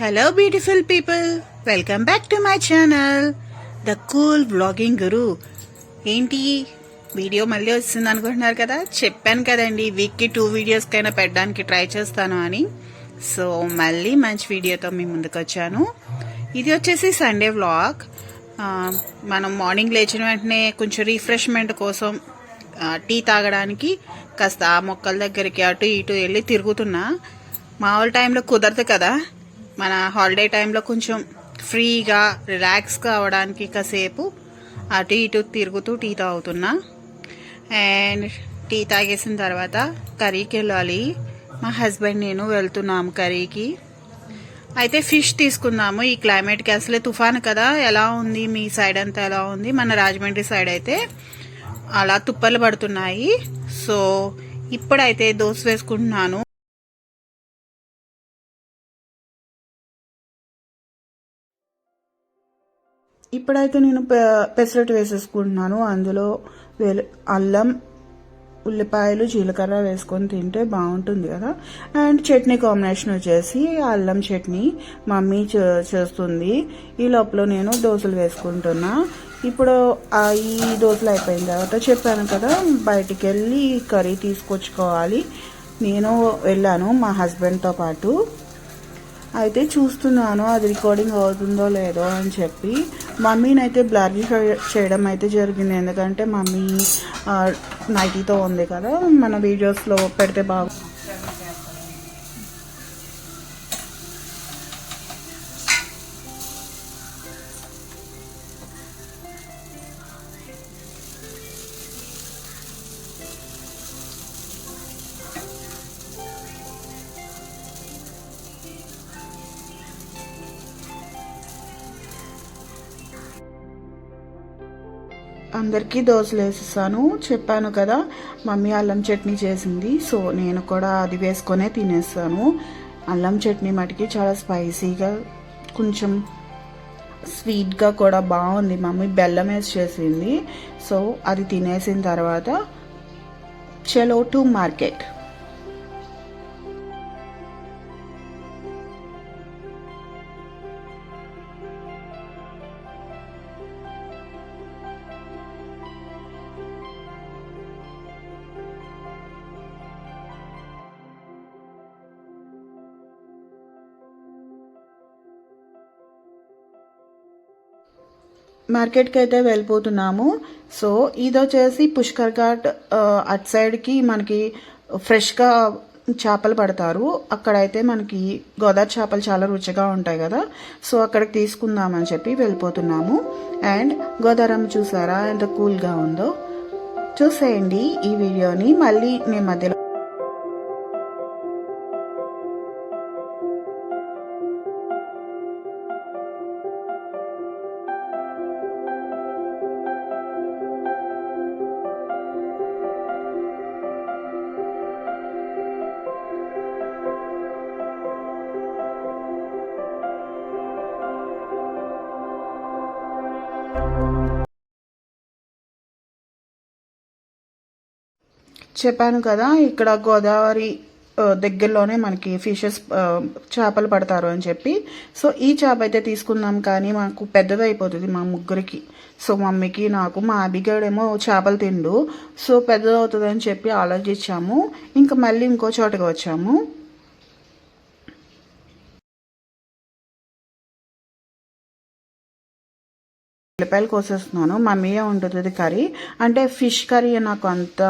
Hello beautiful people, welcome back to my channel the cool vlogging Guru. ఏంటి video మళ్ళీ వస్తుంది అనుకుంటున్నారు కదా? చెప్పాను కదండి, వీక్కి 2 వీడియోస్కైనా పెట్టడానికి ట్రై చేస్తాను అని. సో మళ్ళీ మంచి వీడియోతో మీ ముందుకు వచ్చాను. ఇది వచ్చేసి సండే వ్లాగ్. మనం మార్నింగ్ లేచిన వెంటనే కొంచెం రిఫ్రెష్మెంట్ కోసం టీ తాగడానికి కాస్త ఆ మొక్కల దగ్గరికి అటు ఇటు వెళ్ళి తిరుగుతున్నా. మామూలు టైంలో కుదరదు కదా, మన హాలిడే టైంలో కొంచెం ఫ్రీగా రిలాక్స్గా అవ్వడానికి కాసేపు అటు ఇటు తిరుగుతూ టీ తాగుతున్నా. అండ్ టీ తాగేసిన తర్వాత కర్రీకి వెళ్ళాలి. మా హస్బెండ్ నేను వెళ్తున్నాము కర్రీకి. అయితే ఫిష్ తీసుకుందాము. ఈ క్లైమేట్కి అసలే తుఫాను కదా. ఎలా ఉంది మీ సైడ్ అంతా ఎలా ఉంది? మన రాజమండ్రి సైడ్ అయితే అలా తుప్పలు పడుతున్నాయి. సో ఇప్పుడైతే దోశ వేసుకుంటున్నాను. ఇప్పుడైతే నేను పెసరట్టు వేసేసుకుంటున్నాను. అందులో అల్లం, ఉల్లిపాయలు, జీలకర్ర వేసుకొని తింటే బాగుంటుంది కదా. అండ్ చట్నీ కాంబినేషన్ వచ్చేసి అల్లం చట్నీ మమ్మీ చేస్తుంది. ఈ లోపల నేను దోశలు వేసుకుంటున్నా. ఇప్పుడు ఈ దోశలు అయిపోయిన తర్వాత చెప్పాను కదా, బయటికి వెళ్ళి కర్రీ తీసుకొచ్చుకోవాలి. నేను వెళ్ళాను మా హస్బెండ్తో పాటు. అయితే చూస్తున్నాను అది రికార్డింగ్ అవుతుందో లేదో అని చెప్పి. మమ్మీని అయితే బ్లర్ చేయడం అయితే జరిగింది, ఎందుకంటే మమ్మీ నైటీతో ఉంది కదా, మన వీడియోస్లో పెడితే బాగుంది. అందరికీ దోశలు వేసేసాను. చెప్పాను కదా, మమ్మీ అల్లం చట్నీ చేసింది. సో నేను కూడా అది వేసుకొనే తినేస్తాను. అల్లం చట్నీ మటుకి చాలా స్పైసీగా, కొంచెం స్వీట్గా కూడా బాగుంది. మమ్మీ బెల్లం వేసి చేసింది. సో అది తినేసిన తర్వాత చలో టు మార్కెట్. మార్కెట్కి అయితే వెళ్ళిపోతున్నాము. సో ఇది వచ్చేసి పుష్కర్ ఘాట్ అటు సైడ్కి మనకి ఫ్రెష్గా చేపలు పడతారు. అక్కడైతే మనకి గోదావరి చేపలు చాలా రుచిగా ఉంటాయి కదా. సో అక్కడికి తీసుకుందామని చెప్పి వెళ్ళిపోతున్నాము. అండ్ గోదావరి చూసారా ఎంత కూల్గా ఉందో? చూసేయండి ఈ వీడియోని. మళ్ళీ నేను మధ్యలో చెప్పాను కదా, ఇక్కడ గోదావరి దగ్గరలోనే మనకి ఫిషెస్ చేపలు పడతారు అని చెప్పి. సో ఈ చేప అయితే తీసుకుందాం, కానీ మాకు పెద్దది అయిపోతుంది మా ముగ్గురికి. సో మమ్మీకి నాకు, మా అభిగాడేమో చేపలు తిండు. సో పెద్దది అవుతుంది అని చెప్పి ఆలోచించాము. ఇంకా మళ్ళీ ఇంకో చోటకి వచ్చాము. ఉల్లిపాయలు కోసేస్తున్నాను. మమ్మీయే ఉంటుంది కర్రీ. అంటే ఫిష్ కర్రీ నాకు అంత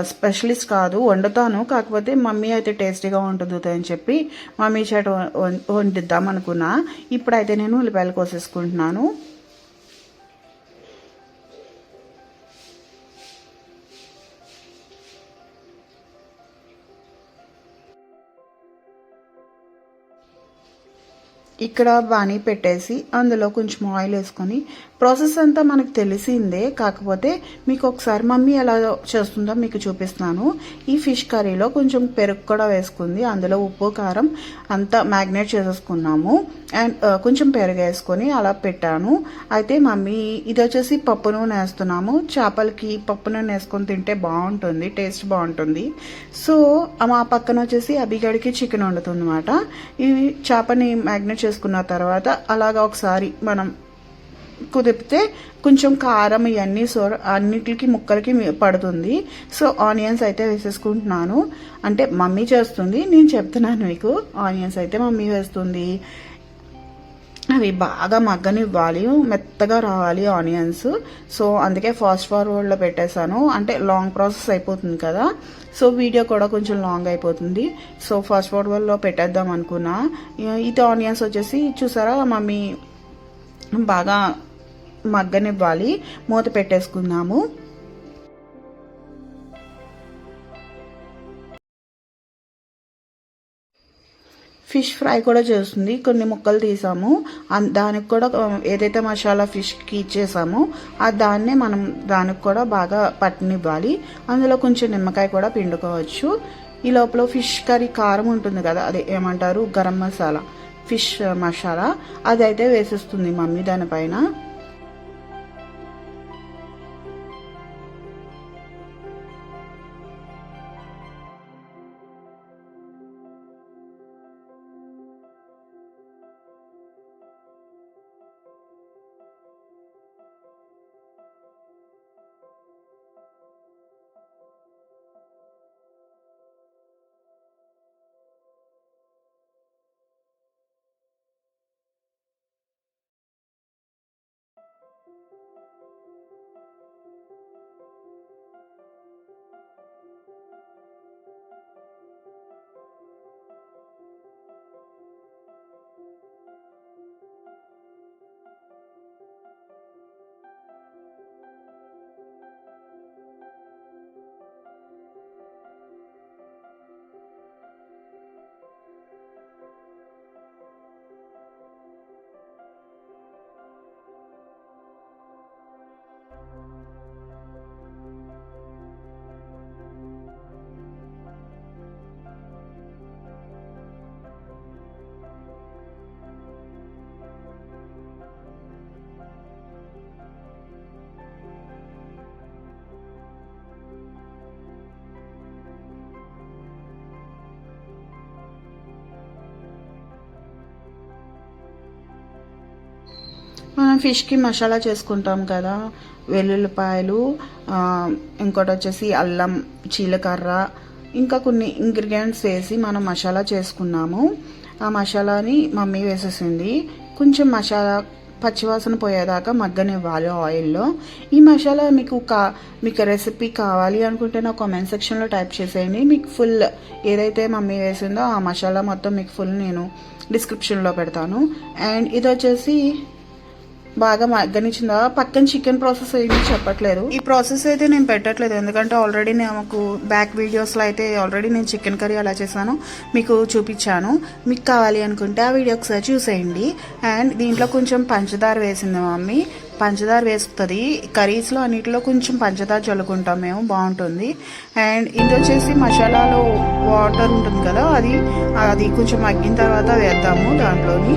స్పెషలిస్ట్ కాదు, వండుతాను. కాకపోతే మమ్మీ అయితే టేస్టీగా ఉంటుంది అని చెప్పి మమ్మీ చేట వండిద్దాం అనుకున్నా. ఇప్పుడైతే నేను ఉల్లిపాయలు కోసేసుకుంటున్నాను. ఇక్కడ బాణీ పెట్టేసి అందులో కొంచెం ఆయిల్ వేసుకొని ప్రాసెస్ అంతా మనకు తెలిసిందే, కాకపోతే మీకు ఒకసారి మమ్మీ ఎలా చేస్తుందో మీకు చూపిస్తున్నాను. ఈ ఫిష్ కర్రీలో కొంచెం పెరుగు కూడా వేసుకుంది, అందులో ఉప్పు కారం అంతా మ్యాగ్నేట్ చేసేసుకున్నాము. అండ్ కొంచెం పెరుగు వేసుకొని అలా పెట్టాను. అయితే మమ్మీ ఇది వచ్చేసి పప్పు నూనె వేస్తున్నాము. చేపలకి పప్పు నూనె వేసుకొని తింటే బాగుంటుంది, టేస్ట్ బాగుంటుంది. సో మా పక్కన వచ్చేసి అభిగడికి చికెన్ వండుతుంది అనమాట. ఈ చేపని మ్యాగ్నేట్ చేసుకున్న తర్వాత అలాగా ఒకసారి మనం కుదిపితే కొంచెం కారం ఇవన్నీ అన్నిటికి ముక్కలకి పడుతుంది. సో ఆనియన్స్ అయితే వేసేసుకుంటున్నాను. అంటే మమ్మీ చేస్తుంది, నేను చెప్తున్నాను మీకు. ఆనియన్స్ అయితే మమ్మీ వేస్తుంది. అవి బాగా మగ్గనివ్వాలి, మెత్తగా రావాలి ఆనియన్స్. సో అందుకే ఫాస్ట్ ఫార్వర్డ్లో పెట్టేశాను. అంటే లాంగ్ ప్రాసెస్ అయిపోతుంది కదా, సో వీడియో కూడా కొంచెం లాంగ్ అయిపోతుంది. సో ఫాస్ట్ ఫార్వర్డ్లో పెట్టేద్దాం అనుకున్నా. ఇది ఆనియన్స్ వచ్చేసి చూసారా మమ్మీ బాగా మగ్గనివ్వాలి. మూత పెట్టేసుకుందాము. ఫిష్ ఫ్రై కూడా చేస్తుంది. కొన్ని ముక్కలు తీసాము, దానికి కూడా ఏదైతే మసాలా ఫిష్కి ఇచ్చేసామో దాన్నే మనం దానికి కూడా బాగా పట్టనివ్వాలి. అందులో కొంచెం నిమ్మకాయ కూడా పిండుకోవచ్చు. ఈ లోపల ఫిష్ కర్రీ కారం ఉంటుంది కదా, అదే ఏమంటారు గరం మసాలా, ఫిష్ మసాలా, అది అయితే వేసేస్తుంది మమ్మీ దానిపైన. మనం ఫిష్కి మసాలా చేసుకుంటాం కదా, వెల్లుల్లిపాయలు, ఇంకోటి వచ్చేసి అల్లం, జీలకర్ర, ఇంకా కొన్ని ఇంగ్రీడియంట్స్ వేసి మనం మసాలా చేసుకున్నాము. ఆ మసాలాని మమ్మీ వేసేసింది. కొంచెం మసాలా పచ్చివాసన పోయేదాకా మగ్గనివ్వాలి ఆయిల్లో. ఈ మసాలా మీకు రెసిపీ కావాలి అనుకుంటే నా కామెంట్ సెక్షన్లో టైప్ చేసేయండి. మీకు ఫుల్ ఏదైతే మమ్మీ వేసిందో ఆ మసాలా మొత్తం మీకు ఫుల్ నేను డిస్క్రిప్షన్లో పెడతాను. అండ్ ఇది వచ్చేసి బాగా మగ్గనిచ్చిందా. పక్కన చికెన్ ప్రాసెస్ ఏమీ చెప్పట్లేదు. ఈ ప్రాసెస్ అయితే నేను పెట్టట్లేదు, ఎందుకంటే ఆల్రెడీ నాకు బ్యాక్ వీడియోస్లో అయితే ఆల్రెడీ నేను చికెన్ కర్రీ ఎలా చేశానో మీకు చూపించాను. మీకు కావాలి అనుకుంటే ఆ వీడియో ఒకసారి చూసేయండి. అండ్ దీంట్లో కొంచెం పంచదార వేసింది మమ్మీ. పంచదార వేస్తుంది కర్రీస్లో అన్నిటిలో, కొంచెం పంచదార చల్లుకుంటాం మేము, బాగుంటుంది. అండ్ ఇది వచ్చేసి మసాలాలో వాటర్ ఉంటుంది కదా, అది కొంచెం మగ్గిన తర్వాత వేద్దాము దాంట్లోని.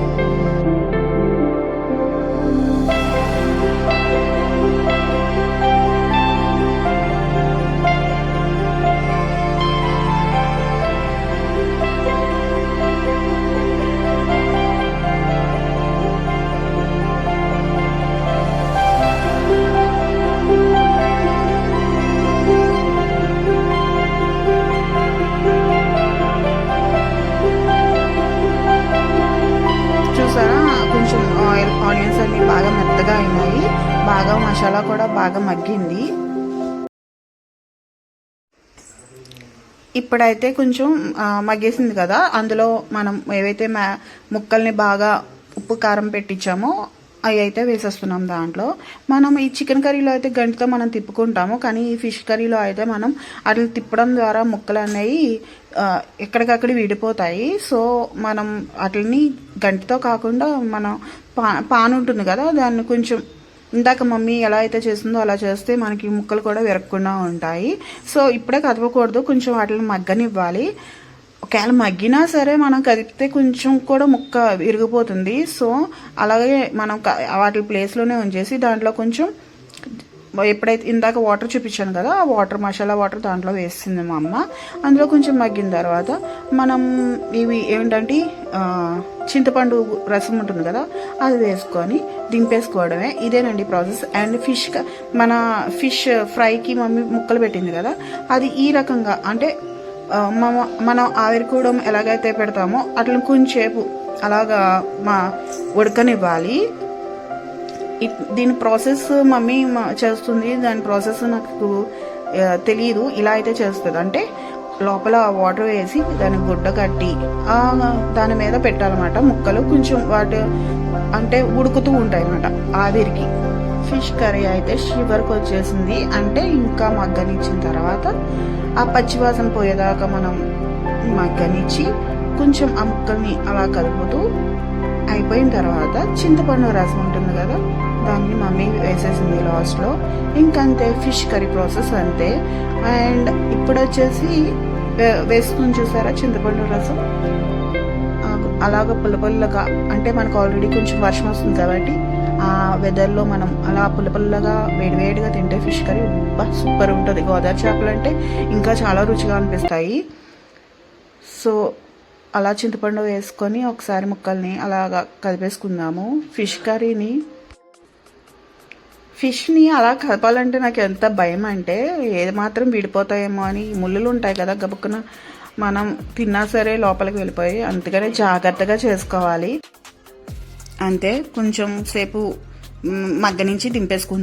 ఆనియన్స్ అన్ని బాగా మెత్తగా అయినాయి, బాగా మసాలా కూడా బాగా మగ్గింది. ఇప్పుడైతే కొంచెం మగ్గేసింది కదా, అందులో మనం ఏవైతే ముక్కల్ని బాగా ఉప్పు కారం పెట్టించామో అవి అయితే వేసేస్తున్నాం దాంట్లో. మనం ఈ చికెన్ కర్రీలో అయితే గంటితో మనం తిప్పుకుంటాము, కానీ ఈ ఫిష్ కర్రీలో అయితే మనం అట్లా తిప్పడం ద్వారా ముక్కలు అనేవి ఎక్కడికక్కడ విడిపోతాయి. సో మనం వాటిని గంటితో కాకుండా మనం పాన్ ఉంటుంది కదా, దాన్ని కొంచెం ఇందాక మమ్మీ ఎలా అయితే చేస్తుందో అలా చేస్తే మనకి ముక్కలు కూడా విరగకుండా ఉంటాయి. సో ఇప్పుడే కదపకూడదు, కొంచెం వాటిని మగ్గనివ్వాలి. ఒకవేళ మగ్గినా సరే మనం కదిపితే కొంచెం కూడా ముక్క విరిగిపోతుంది. సో అలాగే మనం వాటి ప్లేస్లోనే ఉంచేసి దాంట్లో కొంచెం ఎప్పుడైతే ఇందాక వాటర్ చూపించాను కదా, ఆ వాటర్ మసాలా వాటర్ దాంట్లో వేసింది మా అమ్మ. అందులో కొంచెం మగ్గిన తర్వాత మనం ఇవి ఏంటంటే చింతపండు రసం ఉంటుంది కదా, అది వేసుకొని దింపేసుకోవడమే. ఇదేనండి ప్రాసెస్. అండ్ మన ఫిష్ ఫ్రైకి మమ్మీ ముక్కలు పెట్టింది కదా, అది ఈ రకంగా అంటే మనం ఆవిరికోవడం ఎలాగైతే పెడతామో అట్లా కొంచెంసేపు అలాగా ఉడకనివ్వాలి. దీని ప్రాసెస్ మమ్మీ చేస్తుంది, దాని ప్రాసెస్ నాకు తెలియదు. ఇలా అయితే చేస్తుంది, అంటే లోపల వాటర్ వేసి దాని గుడ్డ కట్టి దాని మీద పెట్టాలన్నమాట ముక్కలు. కొంచెం వాటి అంటే ఉడుకుతూ ఉంటాయి అన్నమాట ఆవిరికి. ఫిష్ కర్రీ అయితే చివరికి వచ్చేసింది, అంటే ఇంకా మగ్గనిచ్చిన తర్వాత ఆ పచ్చివాసన పోయేదాకా మనం మగ్గనిచ్చి కొంచెం ఆ ముక్కల్ని అలా కలుపుతూ అయిపోయిన తర్వాత చింతపండు రసం ఉంటుంది కదా, దాన్ని మమ్మీ వేసేసింది లాస్ట్లో. ఇంకంతే ఫిష్ కర్రీ ప్రాసెస్ అంతే. అండ్ ఇప్పుడు వచ్చేసి వేసుకుని చూసారా చింతపండు రసం, అలాగ పుల్లపుల్లగా, అంటే మనకు ఆల్రెడీ కొంచెం వర్షం వస్తుంది కాబట్టి ఆ వెదర్లో మనం అలా పుల్లపుల్లగా వేడివేడిగా తింటే ఫిష్ కర్రీ సూపర్ ఉంటుంది. గోదావరి చేపలు అంటే ఇంకా చాలా రుచిగా అనిపిస్తాయి. సో అలా చింతపండు వేసుకొని ఒకసారి ముక్కల్ని అలాగా కలిపేసుకుందాము. ఫిష్ని అలా కలపాలంటే నాకు ఎంత భయం అంటే ఏది మాత్రం విడిపోతాయేమో అని. ముళ్ళులు ఉంటాయి కదా, గబుక్కున మనం తిన్నా సరే లోపలికి వెళ్ళిపోయి, అందుకనే జాగ్రత్తగా చేసుకోవాలి. అంతే, కొంచెం సేపు మగ్గ నుంచి దింపేసుకుందాం.